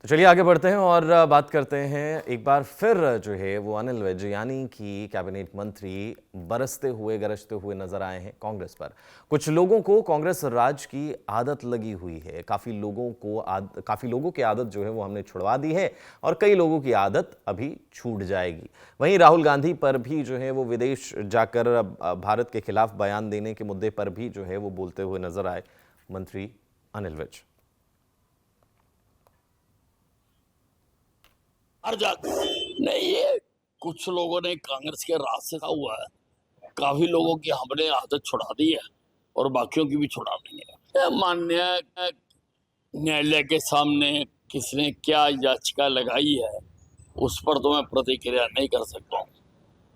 तो चलिए आगे बढ़ते हैं और बात करते हैं एक बार फिर जो है वो अनिल विज यानी कि कैबिनेट मंत्री बरसते हुए गरजते हुए नजर आए हैं कांग्रेस पर। कुछ लोगों को कांग्रेस राज की आदत लगी हुई है। काफी लोगों की आदत जो है वो हमने छुड़वा दी है और कई लोगों की आदत अभी छूट जाएगी। वहीं राहुल गांधी पर भी जो है वो विदेश जाकर भारत के खिलाफ बयान देने के मुद्दे पर भी जो है वो बोलते हुए नजर आए मंत्री अनिल विज। हर जाकर नहीं, ये कुछ लोगों ने कांग्रेस के राज से कहा हुआ है। काफी लोगों की हमने आदत छुड़ा दी है और बाकियों की भी छुड़ा देंगे। माननीय न्यायालय के सामने किसने क्या याचिका लगाई है उस पर तो मैं प्रतिक्रिया नहीं कर सकता हूँ,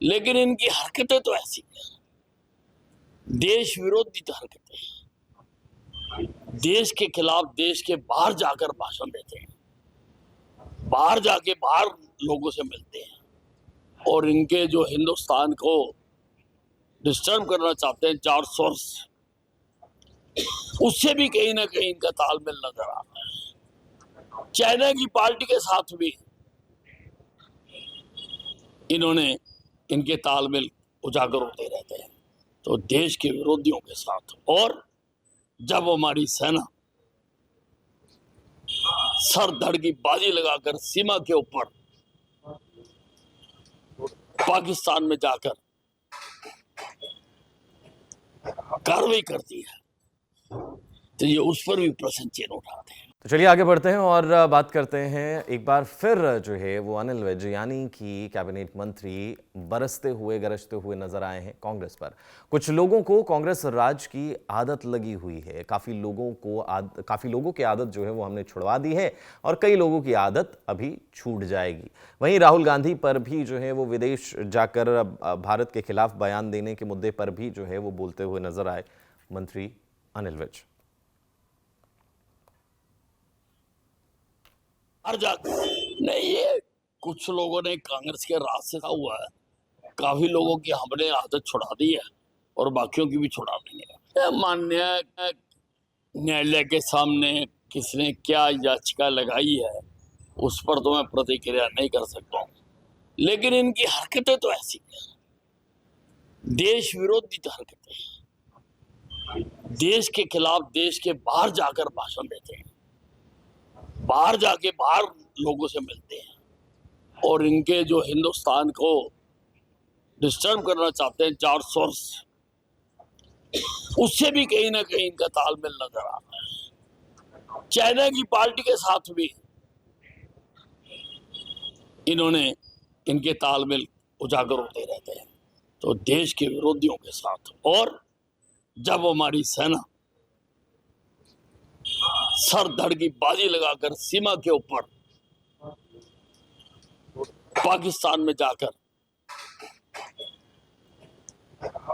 लेकिन इनकी हरकतें तो ऐसी हैं, देश विरोधी हरकतें, देश के खिलाफ देश के बाहर जाकर भाषण देते हैं, बाहर जाके बाहर लोगों से मिलते हैं और इनके जो हिंदुस्तान को डिस्टर्ब करना चाहते हैं चार सोर्स, उससे भी कहीं ना कहीं इनका तालमेल नजर आ रहा है। चाइना की पार्टी के साथ भी इन्होंने इनके तालमेल उजागर होते रहते हैं, तो देश के विरोधियों के साथ। और जब हमारी सेना सर धड़ की बाजी लगाकर सीमा के ऊपर पाकिस्तान में जाकर कार्रवाई करती है, तो ये उस पर भी प्रश्न चिन्ह उठाते हैं। तो चलिए आगे बढ़ते हैं और बात करते हैं एक बार फिर जो है वो अनिल विज यानी कि कैबिनेट मंत्री बरसते हुए गरजते हुए नजर आए हैं कांग्रेस पर। कुछ लोगों को कांग्रेस राज की आदत लगी हुई है। काफी लोगों की आदत जो है वो हमने छुड़वा दी है और कई लोगों की आदत अभी छूट जाएगी। वहीं राहुल गांधी पर भी जो है वो विदेश जाकर भारत के खिलाफ बयान देने के मुद्दे पर भी जो है वो बोलते हुए नजर आए मंत्री अनिल विज। हर जाकर नहीं, ये कुछ लोगों ने कांग्रेस के राज से कहा हुआ है। काफी लोगों की हमने आदत छुड़ा दी है और बाकियों की भी छुड़ा देंगे। माननीय न्यायालय के सामने किसने क्या याचिका लगाई है उस पर तो मैं प्रतिक्रिया नहीं कर सकता हूँ, लेकिन इनकी हरकतें तो ऐसी हैं, देश विरोधी हरकतें, देश के खिलाफ देश के बाहर जाकर भाषण देते हैं, बाहर जाके बाहर लोगों से मिलते हैं और इनके जो हिंदुस्तान को डिस्टर्ब करना चाहते हैं चार सोर्स, उससे भी कहीं ना कहीं इनका तालमेल नजर आ रहा है। चाइना की पार्टी के साथ भी इन्होंने इनके तालमेल उजागर होते रहते हैं, तो देश के विरोधियों के साथ। और जब हमारी सेना सर धड़ की बाजी लगाकर सीमा के ऊपर पाकिस्तान में जाकर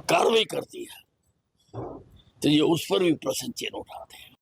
कार्रवाई करती है, तो ये उस पर भी प्रश्न चिन्ह उठाते हैं।